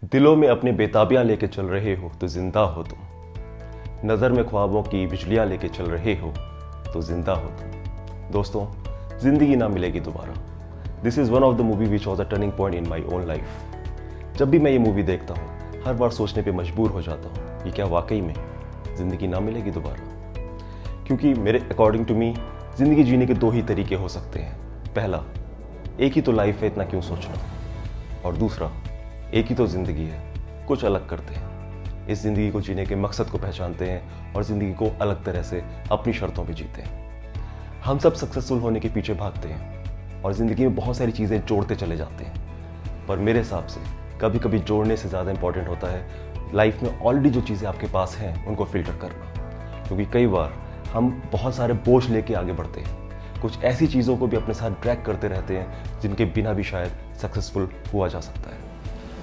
दिलों में अपनी बेताबियां लेके चल रहे हो तो जिंदा हो तुम। नज़र में ख्वाबों की बिजलियां लेके चल रहे हो तो जिंदा हो तुम। दोस्तों, जिंदगी ना मिलेगी दोबारा। This is one of the movie which was a turning point in my own life. जब भी मैं ये मूवी देखता हूँ हर बार सोचने पे मजबूर हो जाता हूँ कि क्या वाकई में ज़िंदगी ना मिलेगी दोबारा। क्योंकि मेरे अकॉर्डिंग टू मी ज़िंदगी जीने के दो ही तरीके हो सकते हैं। पहला, एक ही तो लाइफ है, इतना क्यों सोचना। और दूसरा, एक ही तो ज़िंदगी है, कुछ अलग करते हैं। इस ज़िंदगी को जीने के मकसद को पहचानते हैं और ज़िंदगी को अलग तरह से अपनी शर्तों पे जीते हैं। हम सब सक्सेसफुल होने के पीछे भागते हैं और ज़िंदगी में बहुत सारी चीज़ें जोड़ते चले जाते हैं। पर मेरे हिसाब से कभी कभी जोड़ने से ज़्यादा इंपॉर्टेंट होता है लाइफ में ऑलरेडी जो चीज़ें आपके पास हैं उनको फ़िल्टर करना। क्योंकि कई बार हम बहुत सारे बोझ लेके आगे बढ़ते हैं, कुछ ऐसी चीज़ों को भी अपने साथ ड्रैग करते रहते हैं जिनके बिना भी शायद सक्सेसफुल हुआ जा सकता है।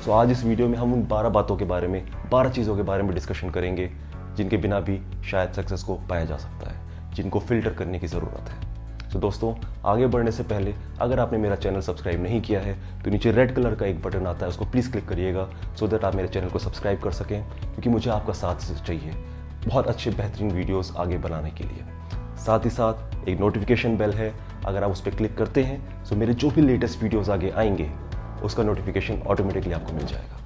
सो आज इस वीडियो में हम उन 12 बातों के बारे में, 12 चीज़ों के बारे में डिस्कशन करेंगे जिनके बिना भी शायद सक्सेस को पाया जा सकता है, जिनको फिल्टर करने की ज़रूरत है। तो दोस्तों, आगे बढ़ने से पहले अगर आपने मेरा चैनल सब्सक्राइब नहीं किया है तो नीचे रेड कलर का एक बटन आता है, उसको प्लीज़ क्लिक करिएगा सो दैट आप मेरे चैनल को सब्सक्राइब कर सकें। क्योंकि मुझे आपका साथ चाहिए बहुत अच्छे बेहतरीन वीडियोस आगे बनाने के लिए। साथ ही साथ एक नोटिफिकेशन बेल है, अगर आप उस पर क्लिक करते हैं तो मेरे जो भी लेटेस्ट वीडियोस आगे आएंगे उसका नोटिफिकेशन ऑटोमेटिकली आपको मिल जाएगा।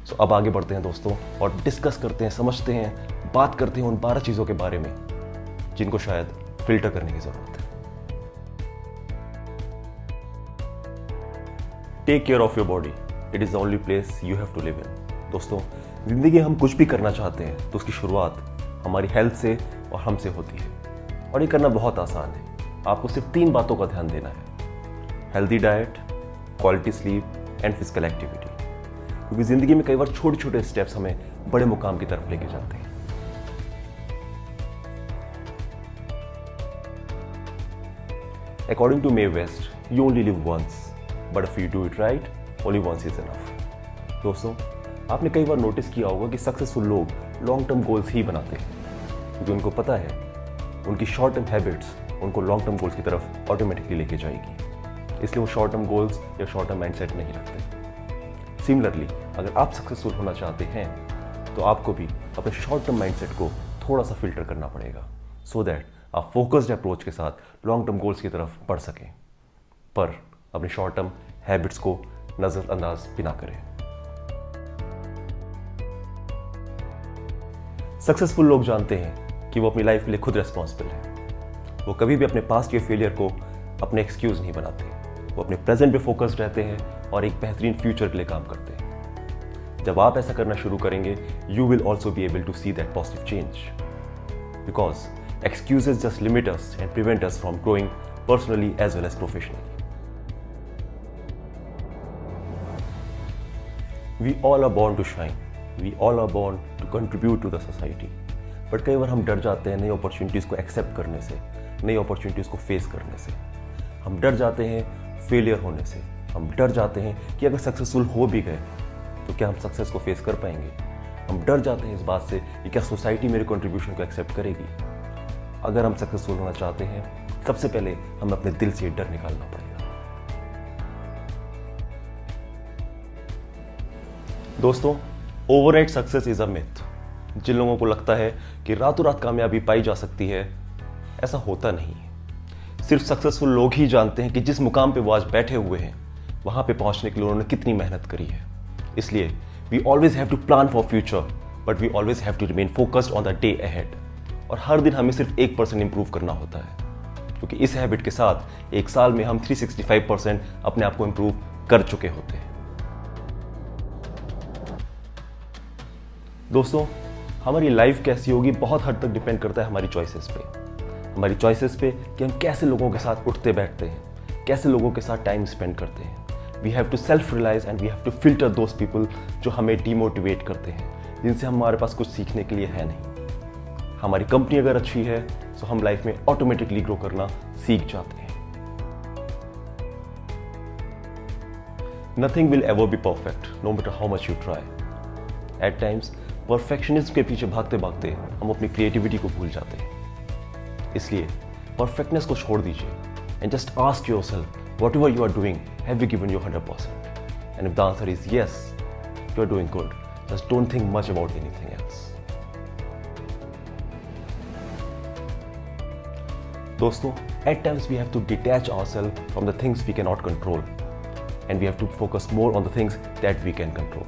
सो अब आगे बढ़ते हैं दोस्तों और डिस्कस करते हैं, समझते हैं, बात करते हैं उन 12 चीज़ों के बारे में जिनको शायद फिल्टर करने की ज़रूरत है। Take care of your body, it is the only place you have to live in. दोस्तों, ज़िंदगी में हम कुछ भी करना चाहते हैं तो उसकी शुरुआत हमारी हेल्थ से और हमसे होती है। और ये करना बहुत आसान है। आपको सिर्फ 3 बातों का ध्यान देना है: healthy diet, quality sleep and physical activity. क्योंकि ज़िंदगी में कई बार छोटे छोटे स्टेप्स हमें बड़े मुकाम की तरफ लेके जाते हैं। According to Mae West, you only live once, but if you do it right, only once is enough. दोस्तों, आपने कई बार नोटिस किया होगा कि सक्सेसफुल लोग लॉन्ग टर्म गोल्स ही बनाते हैं, क्योंकि उनको पता है उनकी शॉर्ट टर्म हैबिट्स उनको लॉन्ग टर्म गोल्स की तरफ ऑटोमेटिकली लेके जाएगी। इसलिए वो शॉर्ट टर्म गोल्स या शॉर्ट टर्म माइंडसेट नहीं रखते। सिमिलरली, अगर आप सक्सेसफुल होना चाहते हैं तो आपको भी अपने शॉर्ट टर्म माइंडसेट को थोड़ा सा फिल्टर करना पड़ेगा सो दैट आप फोकस्ड अप्रोच के साथ लॉन्ग टर्म गोल्स की तरफ बढ़ सकें, पर अपने शॉर्ट टर्म हैबिट्स को नज़रअंदाज भी ना करें। सक्सेसफुल लोग जानते हैं कि वो अपनी लाइफ के लिए खुद रिस्पॉन्सिबल है। वो कभी भी अपने पास्ट के फेलियर को अपने एक्सक्यूज़ नहीं बनाते। वो अपने प्रेजेंट पे फोकस्ड रहते हैं और एक बेहतरीन फ्यूचर के लिए काम करते हैं। जब आप ऐसा करना शुरू करेंगे, you will also be able to see that positive change. Because excuses just limit us and prevent us from growing personally as well as professionally. We all are born to shine. We all are born to contribute to the society. But कई बार हम डर जाते हैं नई opportunities को accept करने से, नई अपॉर्चुनिटीज़ को फेस करने से। हम डर जाते हैं फेलियर होने से। हम डर जाते हैं कि अगर सक्सेसफुल हो भी गए तो क्या हम सक्सेस को फेस कर पाएंगे। हम डर जाते हैं इस बात से कि क्या सोसाइटी मेरे कंट्रीब्यूशन को एक्सेप्ट करेगी। अगर हम सक्सेसफुल होना चाहते हैं, सबसे पहले हमें अपने दिल से डर निकालना पड़ेगा। दोस्तों, overnight success is a myth. जिन लोगों को लगता है कि रातों रात कामयाबी पाई जा सकती है, ऐसा होता नहीं है। सिर्फ सक्सेसफुल लोग ही जानते हैं कि जिस मुकाम पे वो आज बैठे हुए हैं वहां पे पहुंचने के लिए उन्होंने कितनी मेहनत करी है। इसलिए we always have to plan for future, but we always have to remain focused on the day ahead. और हर दिन हमें सिर्फ 1% इंप्रूव करना होता है, क्योंकि इस हैबिट के साथ एक साल में हम 365% अपने आप को इंप्रूव कर चुके होते हैं। दोस्तों, हमारी लाइफ कैसी होगी बहुत हद तक डिपेंड करता है हमारी चॉइसेस पे। हमारी चॉइसेस पे कि हम कैसे लोगों के साथ उठते बैठते हैं, कैसे लोगों के साथ टाइम स्पेंड करते हैं। We have to self realise and we have to filter those people जो हमें डिमोटिवेट करते हैं, जिनसे हमारे पास कुछ सीखने के लिए है नहीं। हमारी कंपनी अगर अच्छी है तो हम लाइफ में ऑटोमेटिकली ग्रो करना सीख जाते हैं। Nothing will ever be perfect, no matter how much you try. At times perfectionism के पीछे भागते भागते हम अपनी क्रिएटिविटी को भूल जाते हैं। इसलिए परफेक्टनेस को छोड़ दीजिए and just ask yourself, whatever you are doing, have you given your 100%? And if the answer is yes, you are doing good. Just don't think much about anything else. दोस्तों, at times we have to detach ourselves from the things we cannot control and we have to focus more on the things that we can control.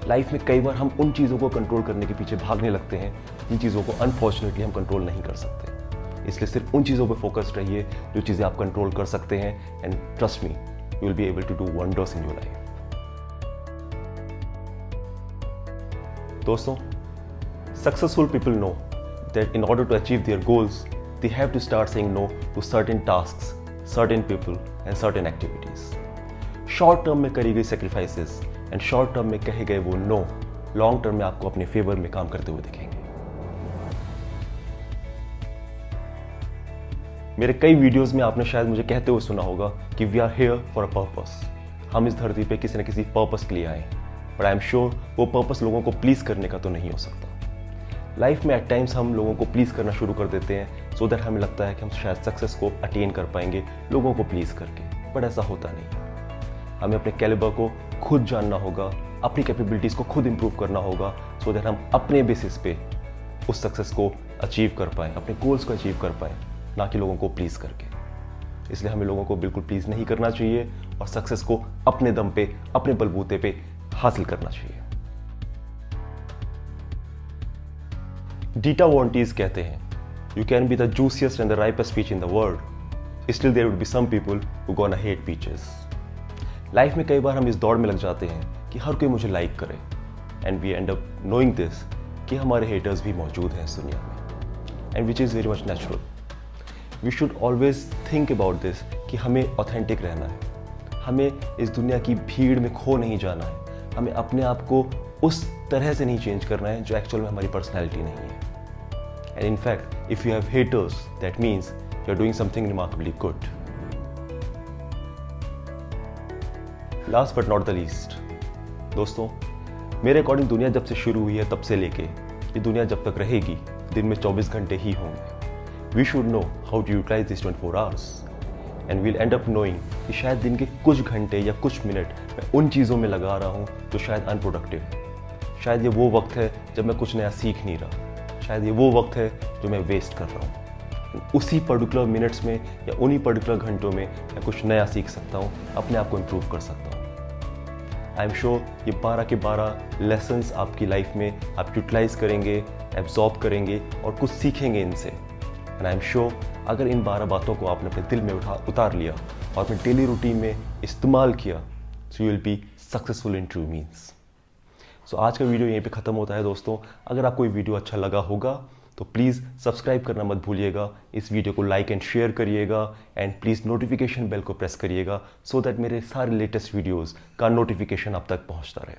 Life में कई बार हम उन चीज़ों को control करने के पीछे भागने लगते हैं जिन चीज़ों को अनफॉर्चुनेटली हम कंट्रोल नहीं कर सकते। इसलिए सिर्फ उन चीज़ों पर फोकस्ड रहिए जो चीज़ें आप कंट्रोल कर सकते हैं and trust me, you will be able to do wonders in your life. दोस्तों, successful people know that in order to achieve their goals they have to start saying no to certain tasks, certain people and certain activities. Short term में करी गई sacrifices and short term में कहे गए वो no long term में आपको अपने फेवर में काम करते हुए दिखेंगे। मेरे कई वीडियोस में आपने शायद मुझे कहते हुए सुना होगा कि we are here for a purpose. हम इस धरती पे किसी न किसी पर्पस के लिए आए, बट आई एम श्योर वो पर्पस लोगों को प्लीज करने का तो नहीं हो सकता। लाइफ में एट टाइम्स हम लोगों को प्लीज़ करना शुरू कर देते हैं सो दैट हमें लगता है कि हम शायद सक्सेस को अटेन कर पाएंगे लोगों को प्लीज़ करके, बट ऐसा होता नहीं। हमें अपने कैलिबर को खुद जानना होगा, अपनी कैपेबिलिटीज़ को खुद इंप्रूव करना होगा सो दैट हम अपने बेसिस पे उस सक्सेस को अचीव कर पाएँ, अपने गोल्स को अचीव कर पाएँ, ना कि लोगों को प्लीज़ करके। इसलिए हमें लोगों को बिल्कुल प्लीज़ नहीं करना चाहिए और सक्सेस को अपने दम पे, अपने बलबूते पे हासिल करना चाहिए। डीटा वॉन्टीज कहते हैं, you can be the juiciest and the ripest peach in the world, still there would be some people who gonna hate peaches. Life में कई बार हम इस दौड़ में लग जाते हैं कि हर कोई मुझे लाइक करे and we end up knowing this कि हमारे हेटर्स भी मौजूद हैं इस दुनिया में, and which is very much natural. We should always think about this कि हमें ऑथेंटिक रहना है, हमें इस दुनिया की भीड़ में खो नहीं जाना है, हमें अपने आप को उस तरह से नहीं चेंज करना है जो एक्चुअल में हमारी पर्सनैलिटी नहीं है। And in fact, if you have haters, that means you're doing something remarkably good. Last but not the least, दोस्तों, मेरे अकॉर्डिंग दुनिया जब से शुरू हुई है तब से लेके ये दुनिया जब तक रहेगी दिन में 24 घंटे ही होंगे। We should know how to utilize these 24 hours and we'll end up knowing कि शायद दिन के कुछ घंटे या कुछ मिनट मैं उन चीज़ों में लगा रहा हूँ जो शायद अनप्रोडक्टिव है। शायद ये वो वक्त है जब मैं कुछ नया सीख नहीं रहा, शायद ये वो वक्त है जो मैं वेस्ट कर रहा हूँ। उसी पर्टिकुलर मिनट्स में या उन्हीं पर्टिकुलर घंटों में मैं कुछ नया सीख सकता हूँ, अपने आप को इम्प्रूव कर सकता हूँ। आई एम श्योर ये 12 के 12 लेसन्स आपकी लाइफ में आप यूटिलाइज करेंगे, एब्जॉर्ब करेंगे और कुछ सीखेंगे इनसे। एंड आई एम श्योर अगर इन 12 बातों को आपने अपने दिल में उतार लिया और अपने डेली रूटीन में इस्तेमाल किया, so you will be successful in true means. So आज का वीडियो यहीं पे ख़त्म होता है दोस्तों। अगर आपको ये वीडियो अच्छा लगा होगा तो प्लीज़ सब्सक्राइब करना मत भूलिएगा, इस वीडियो को लाइक एंड शेयर करिएगा एंड प्लीज़ नोटिफिकेशन बेल को प्रेस करिएगा सो दैट मेरे सारे लेटेस्ट वीडियोज़ का नोटिफिकेशन आप तक पहुंचता रहे।